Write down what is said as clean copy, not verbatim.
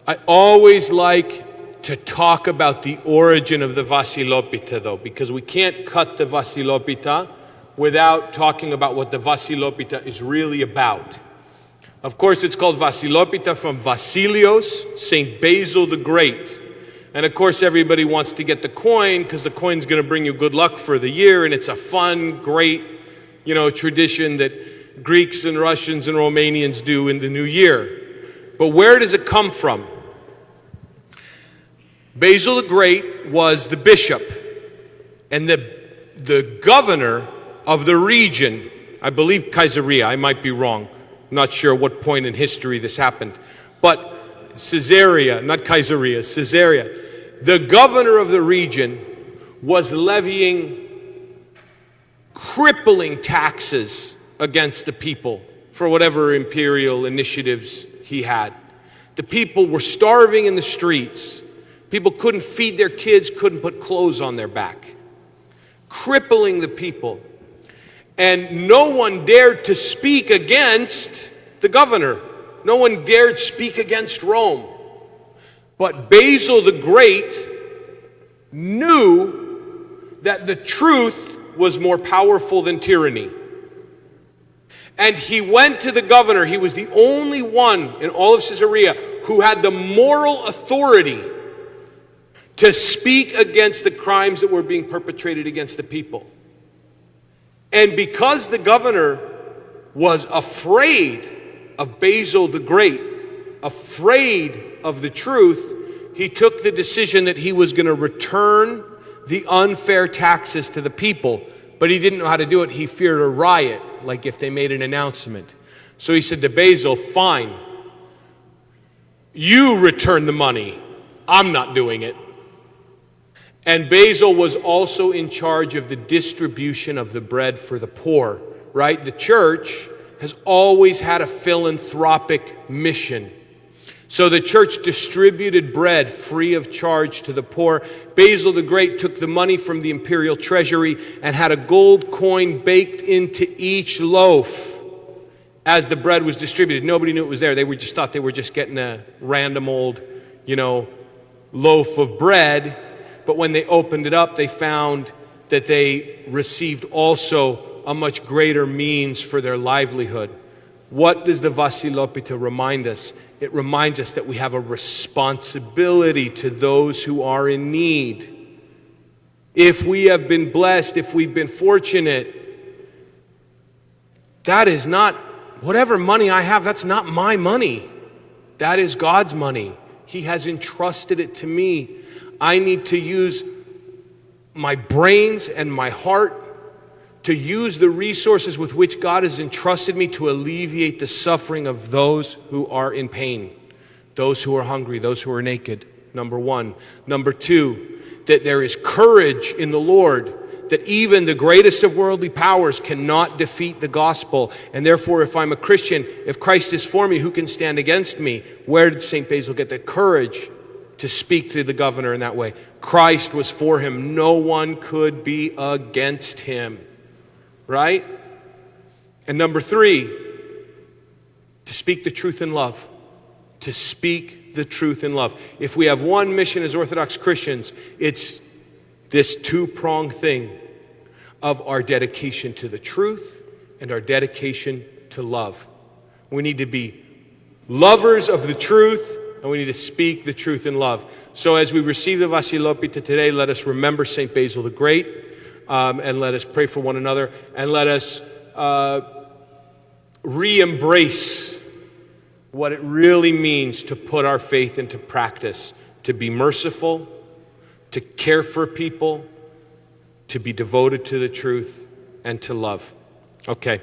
I always like to talk about the origin of the Vasilopita, though, because we can't cut the Vasilopita without talking about what the Vasilopita is really about. Of course, it's called Vasilopita from Vasilios, St. Basil the Great. And of course, everybody wants to get the coin because the coin's going to bring you good luck for the year, and it's a fun, great, tradition that Greeks and Russians and Romanians do in the new year. But where does it come from? Basil the Great was the bishop and the governor of the region, I believe Caesarea, I might be wrong. I'm not sure what point in history this happened. But Caesarea, not Caesarea, Caesarea. The governor of the region was levying crippling taxes against the people for whatever imperial initiatives he had. The people were starving in the streets. People couldn't feed their kids, couldn't put clothes on their back. Crippling the people. And no one dared to speak against the governor. No one dared speak against Rome. But Basil the Great knew that the truth was more powerful than tyranny. And he went to the governor. He was the only one in all of Caesarea who had the moral authority to speak against the crimes that were being perpetrated against the people. And because the governor was afraid of Basil the Great, afraid of the truth, he took the decision that he was going to return the unfair taxes to the people. But he didn't know how to do it. He feared a riot, like if they made an announcement. So he said to Basil, fine, you return the money. I'm not doing it. And Basil was also in charge of the distribution of the bread for the poor, right? The church has always had a philanthropic mission. So the church distributed bread free of charge to the poor. Basil the Great took the money from the imperial treasury and had a gold coin baked into each loaf as the bread was distributed. Nobody knew it was there. They just thought they were just getting a random old, loaf of bread. But when they opened it up, they found that they received also a much greater means for their livelihood. What does the Vasilopita remind us? It reminds us that we have a responsibility to those who are in need. If we have been blessed, if we've been fortunate, that is not, whatever money I have, that's not my money. That is God's money. He has entrusted it to me. I need to use my brains and my heart to use the resources with which God has entrusted me to alleviate the suffering of those who are in pain, those who are hungry, those who are naked, number one. Number two, that there is courage in the Lord, that even the greatest of worldly powers cannot defeat the gospel. And therefore, if I'm a Christian, if Christ is for me, who can stand against me? Where did St. Basil get the courage to speak to the governor in that way? Christ was for him. No one could be against him. Right? And number three, to speak the truth in love. To speak the truth in love. If we have one mission as Orthodox Christians, it's this two-pronged thing of our dedication to the truth and our dedication to love. We need to be lovers of the truth, and we need to speak the truth in love. So as we receive the Vasilopita today, let us remember St. Basil the Great, and let us pray for one another, and let us re-embrace what it really means to put our faith into practice, to be merciful, to care for people, to be devoted to the truth, and to love. Okay.